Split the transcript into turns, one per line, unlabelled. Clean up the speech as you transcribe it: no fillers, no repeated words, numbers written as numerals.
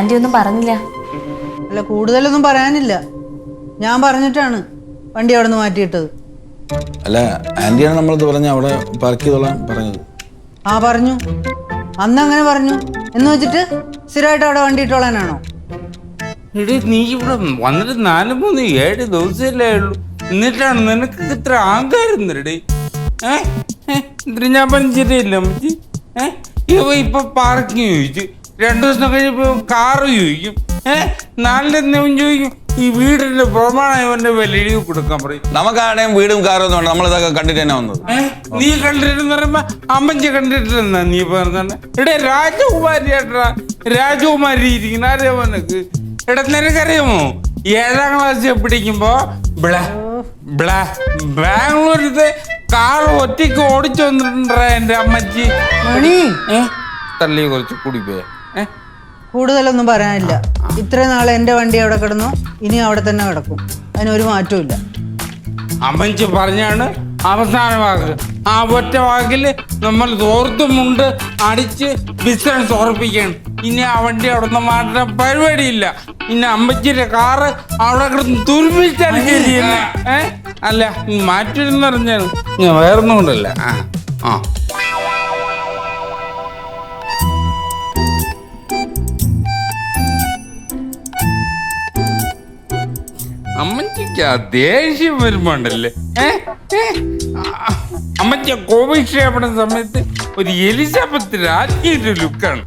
Anti ഒന്നും പറഞ്ഞില്ല.
അല്ല, കൂടുതലൊന്നും പറയാനില്ല. ഞാൻ പറഞ്ഞിട്ടാണ് വണ്ടി അവിടെ നിന്ന് മാറ്റിയിട്ടത്.
അല്ല, ആന്റിയാണ് നമ്മളത് പറഞ്ഞ അവിടെ പാർക്ക് ചെയ്തോളാൻ പറഞ്ഞത്.
ആ പറഞ്ഞു, അന്ന് അങ്ങനെ പറഞ്ഞു. എന്ന് വെച്ചിട്ട് സ്ഥിരമായിട്ട് അവിടെ വണ്ടി ഇട്ടോളാനാണോ?
എടേ, നീ ഇവിടെ വന്നിട്ട് 4-3-7 ദിവസമല്ലേ ഉള്ളൂ, എന്നിട്ടാണ് നിനക്ക് ഇത്ര അഹങ്കാരം തരടേ. എന്നിട്ട് ഞാൻ പഞ്ചരിയില്ല അമ്മച്ചി. ഇപ്പൊ പാർക്കിങ് ചോദിച്ചു, 2 ദിവസം കഴിയുമ്പോ കാറ് ചോദിക്കും, 4 ചോദിക്കും. ഈ വീടിന്റെ പ്രമാണം ഇവന്റെ വില എഴുതി കൊടുക്കാൻ പറയും.
നമുക്കാരുടെയും വീടും കാറും ഒന്നും വേണ്ട, നമ്മളിതൊക്കെ കണ്ടിട്ട് തന്നെ വന്നത്.
നീ കണ്ടിട്ടെന്ന് പറയുമ്പോ അമ്മച്ചി കണ്ടിട്ടില്ലെന്നാ നീ പറഞ്ഞ? എടേ, രാജകുമാരി ഏട്ടാ, രാജകുമാരി ഇരിക്കുന്ന അറിയാമോ നിനക്ക്? എടാ, നിനക്കറിയാമോ 7ാം ക്ലാസ്സിൽ പഠിക്കുമ്പോ ബാംഗ്ലൂരിത്തെ കാർ ഒറ്റയ്ക്ക് ഓടിച്ചു വന്നിട്ടുണ്ടാ എന്റെ അമ്മച്ചി. തള്ളി കുറച്ച് കൂടി പോയ.
കൂടുതലൊന്നും പറയാനില്ല. ഇത്രയും നാളെ എൻ്റെ വണ്ടി അവിടെ കിടന്നു, ഇനി അവിടെ തന്നെ കിടക്കും. അതിനൊരു മാറ്റവും ഇല്ല.
അമ്മച്ചി പറഞ്ഞാണ് അവസാന വാക്ക്. ആ ഒറ്റ വാക്കില് നമ്മൾ തോർത്തുമുണ്ട് അടിച്ച് ബിസിനസ് ഉറപ്പിക്കണം. ഇനി ആ വണ്ടി അവിടെ നിന്ന് മാറ്റുന്ന പരിപാടിയില്ല. ഇനി അമ്മച്ചിയുടെ കാറ് അവിടെ കിടന്ന് തുരുമ്പിച്ചാലും ശരിയല്ല. അല്ല, മാറ്റില്ലെന്ന് പറഞ്ഞാണ്, ഞാൻ വേറൊന്നും കൊണ്ടല്ല. അമ്മച്ചിക്ക് ആ ദേഷ്യം വരുമ്പോണ്ടല്ലേ. അമ്മച്ചി കോവിഡ് സമയത്ത് ഒരു എലിസബത്ത് രാജ്ഞിയുടെ ലുക്കാണ്.